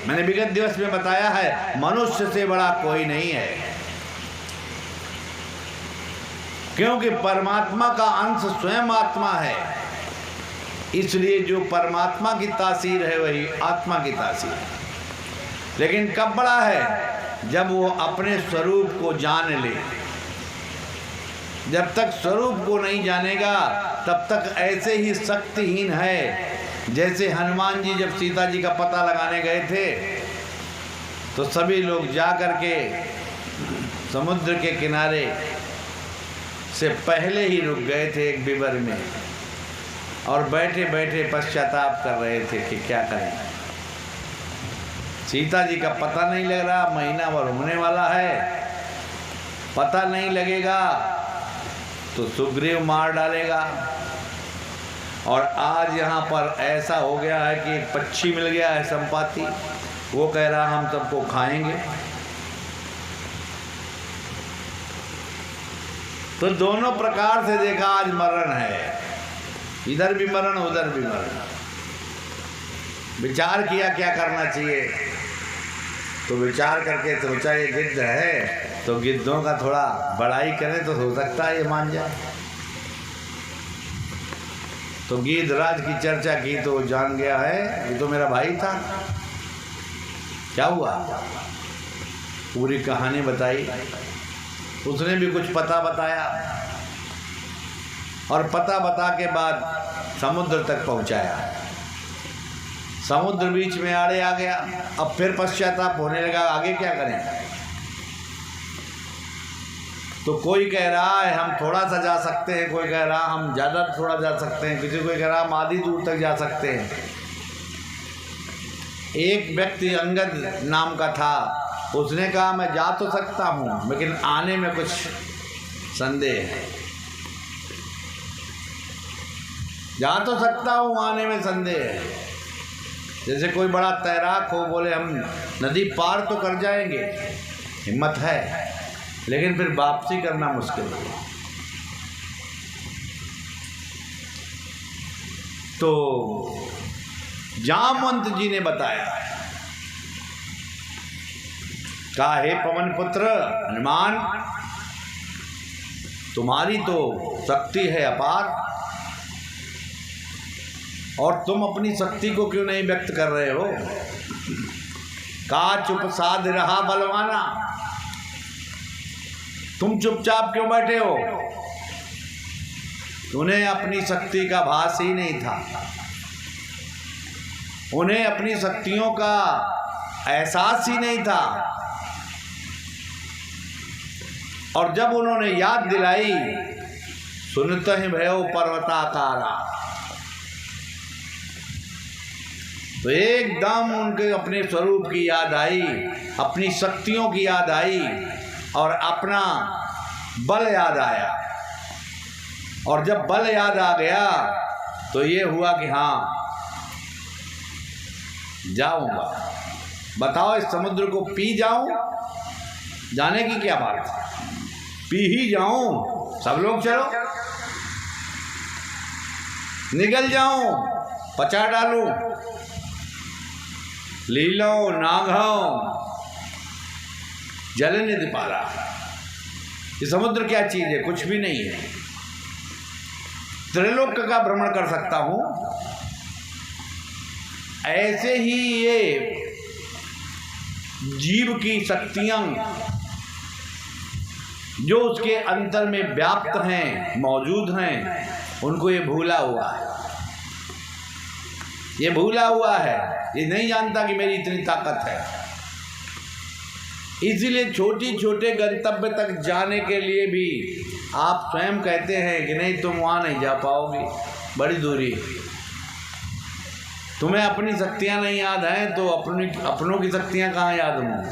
मैंने विगत दिवस में बताया है, मनुष्य से बड़ा कोई नहीं है, क्योंकि परमात्मा का अंश स्वयं आत्मा है। इसलिए जो परमात्मा की तासीर है वही आत्मा की तासीर है। लेकिन कब बड़ा है? जब वो अपने स्वरूप को जान ले। जब तक स्वरूप को नहीं जानेगा तब तक ऐसे ही शक्तिहीन है। जैसे हनुमान जी जब सीता जी का पता लगाने गए थे तो सभी लोग जा कर के समुद्र के किनारे से पहले ही रुक गए थे एक बिबर में, और बैठे बैठे पश्चाताप कर रहे थे कि क्या करें। सीता जी का पता नहीं लग रहा, महीना भर होने वाला है, पता नहीं लगेगा तो सुग्रीव मार डालेगा। और आज यहाँ पर ऐसा हो गया है कि एक पक्षी मिल गया है संपाति, वो कह रहा हम सबको खाएंगे। तो दोनों प्रकार से देखा आज मरण है, इधर भी मरण उधर भी मरण। विचार किया क्या करना चाहिए, तो विचार करके सोचा ये गिद्ध है तो गिद्धों का थोड़ा बड़ाई करें तो हो सकता है ये मान जाए। तो गिद्धराज की चर्चा की तो जान गया है ये तो मेरा भाई था। क्या हुआ, पूरी कहानी बताई, उसने भी कुछ पता बताया, और पता बता के बाद समुद्र तक पहुंचाया। समुद्र बीच में आड़े आ गया। अब फिर पश्चाताप होने लगा, आगे क्या करें। तो कोई कह रहा है हम थोड़ा सा जा सकते हैं, कोई कह रहा हम ज़्यादा थोड़ा जा सकते हैं, किसी कोई कह रहा हम आधी दूर तक जा सकते हैं। एक व्यक्ति अंगद नाम का था, उसने कहा मैं जा तो सकता हूँ लेकिन आने में कुछ संदेह है। जा तो सकता हूँ, आने में संदेह है। जैसे कोई बड़ा तैराक हो, बोले हम नदी पार तो कर जाएंगे, हिम्मत है, लेकिन फिर वापसी करना मुश्किल है। तो जामवंत जी ने बताया, कहा हे पवन पुत्र हनुमान, तुम्हारी तो शक्ति है अपार, और तुम अपनी शक्ति को क्यों नहीं व्यक्त कर रहे हो। का चुप साध रहा बलवाना, तुम चुपचाप क्यों बैठे हो। उन्हें अपनी शक्ति का भास ही नहीं था, उन्हें अपनी शक्तियों का एहसास ही नहीं था। और जब उन्होंने याद दिलाई, सुनते ही भयो पर्वताकारा, तो एकदम उनके अपने स्वरूप की याद आई, अपनी शक्तियों की याद आई, और अपना बल याद आया। और जब बल याद आ गया तो ये हुआ कि हाँ जाऊंगा। बताओ, इस समुद्र को पी जाऊं, जाने की क्या बात है, पी ही जाऊं। सब लोग चलो, निकल जाऊं, पचा डालूं, लीलो नाघो जल निधि पारा। ये समुद्र क्या चीज है, कुछ भी नहीं है। त्रिलोक का भ्रमण कर सकता हूं। ऐसे ही ये जीव की शक्तियां जो उसके अंतर में व्याप्त हैं, मौजूद हैं, उनको ये भूला हुआ है। ये भूला हुआ है, ये नहीं जानता कि मेरी इतनी ताकत है। इसीलिए छोटी छोटे गंतव्य तक जाने के लिए भी आप स्वयं कहते हैं कि नहीं तुम वहाँ नहीं जा पाओगे, बड़ी दूरी। तुम्हें अपनी शक्तियाँ नहीं याद हैं तो अपनों की शक्तियाँ कहाँ याद होंगी।